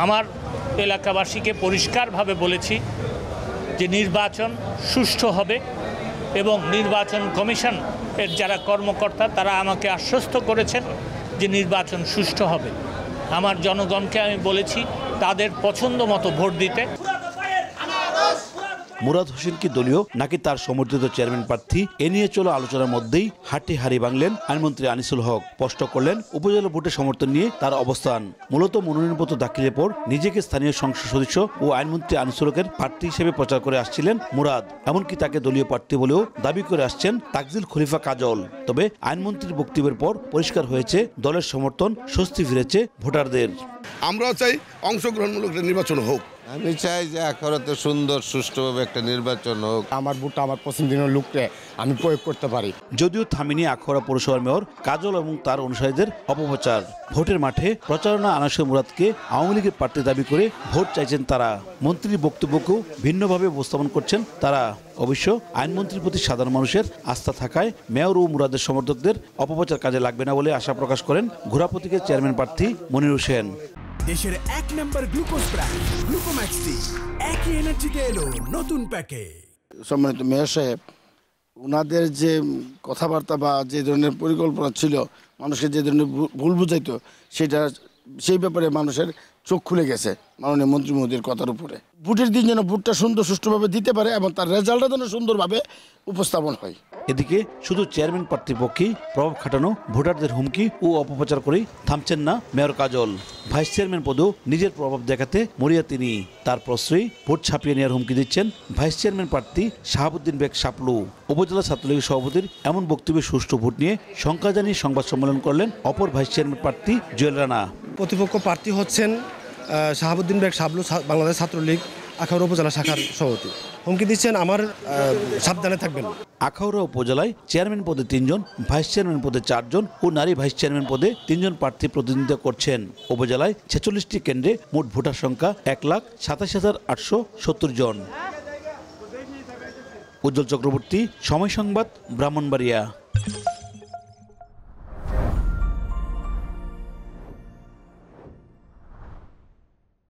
আমার এলাকাবাসীকে পরিষ্কারভাবে বলেছি যে নির্বাচন সুষ্ঠু হবে এবং নির্বাচন কমিশন এর যারা কর্মকর্তা তারা আমাকে আশ্বস্ত করেছেন যে নির্বাচন সুষ্ঠু হবে। আমার জনগণকে আমি বলেছি তাদের পছন্দ মতো ভোট দিতে। মুরাদ হোসেন কি দলীয় নাকি তার সমর্থিত চেয়ারম্যান প্রার্থী এ নিয়ে চলা আলোচনার মধ্যেই হাঁটি ভাঙলেন আইনমন্ত্রী আনিসুল হক। স্পষ্ট করলেন উপজেলা ভোটের সমর্থন নিয়ে তার অবস্থান। মূলত মনোনয়নপত্র দাখিলের পর নিজেকে স্থানীয় সংসদ সদস্য ও আইনমন্ত্রী আনিসুল হকের প্রার্থী হিসেবে প্রচার করে আসছিলেন মুরাদ। এমনকি তাকে দলীয় প্রার্থী বলেও দাবি করে আসছেন তাকজিল খলিফা কাজল। তবে আইনমন্ত্রীর বক্তব্যের পর পরিষ্কার হয়েছে দলের সমর্থন, স্বস্তি ফিরেছে ভোটারদের। আমরাও চাই অংশগ্রহণমূলক নির্বাচন হোক। আমি চাই যে আখাউড়াতে সুন্দর সুষ্ঠুভাবে একটা নির্বাচন হোক। আমার ভোটটা আমার পছন্দের লোককে আমি প্রয়োগ করতে পারি। যদিও থামিনি আখাউড়া পৌরসভার মেয়র কাজল এবং তার অনুসারীদের অপপ্রচার। ভোটের মাঠে প্রচারণা আনাসে মুরাদকে আওয়ামী লীগের প্রার্থী দাবি করে ভোট চাইছেন তারা। মন্ত্রীর বক্তব্যকেও ভিন্নভাবে উপস্থাপন করছেন তারা। অবশ্য আইনমন্ত্রীর প্রতি সাধারণ মানুষের আস্থা থাকায় মেয়র ও মুরাদের সমর্থকদের অপপ্রচার কাজে লাগবে না বলে আশা প্রকাশ করেন ঘোড়া প্রতীকের চেয়ারম্যান প্রার্থী মনির হোসেন। দেশের 1 নম্বর গ্লুকোজ প্রাইস গ্লুকোম্যাক্স ডি একই এনার্জিতে এলো নতুন প্যাকে। সম্মানিত মেয়র সাহেব, ওনাদের যে কথাবার্তা বা যে ধরনের পরিকল্পনা ছিল মানুষকে যে ধরনের ভুল বুঝাইতো সেই ব্যাপারে মানুষের চোখ খুলে গেছে মাননীয় মন্ত্রী মহোদয়ের কথার উপরে। ভোটের দিন যেন ভোটটা সুষ্ঠুভাবে দিতে পারে এবং তার রেজাল্টটা যেন সুন্দরভাবে উপস্থাপন হয়। এদিকে শুধু চেয়ারম্যান প্রার্থীর পক্ষেই প্রভাব খাটানো ভোটারদের হুমকি ও অপপ্রচার করেই থামছেন না মেয়র কাজল। ভাইস চেয়ারম্যান পদেও নিজের প্রভাব দেখাতে মরিয়া তিনি। তার প্রশ্রয়ই ভোট ছাপিয়ে নেওয়ার হুমকি দিচ্ছেন ভাইস চেয়ারম্যান প্রার্থী শাহাবুদ্দিন বেগ শাপলু। উপজেলা ছাত্রলীগের সভাপতির এমন বক্তব্যে সুষ্ঠু ভোট নিয়ে শঙ্কা জানিয়ে সংবাদ সম্মেলন করলেন অপর ভাইস চেয়ারম্যান প্রার্থী জুয়েল রানা। প্রতিপক্ষ প্রার্থী হচ্ছেন শাহাবুদ্দিন বেগ শাপলু, বাংলাদেশ ছাত্রলীগ আখাউড়া উপজেলা শাখার সভাপতি। হুমকি দিচ্ছেন আমার সাবধানে থাকবেন। আখাউড়া উপজেলায় চেয়ারম্যান পদে 3 জন, ভাইস চেয়ারম্যান পদে 4 জন ও নারী ভাইস চেয়ারম্যান পদে 3 জন প্রার্থী প্রতিনিধিত্ব করছেন। উপজেলায় 46টি কেন্দ্রে মোট ভোটার সংখ্যা 1,27,870 জন। উজ্জ্বল চক্রবর্তী, সময় সংবাদ, ব্রাহ্মণবাড়িয়া।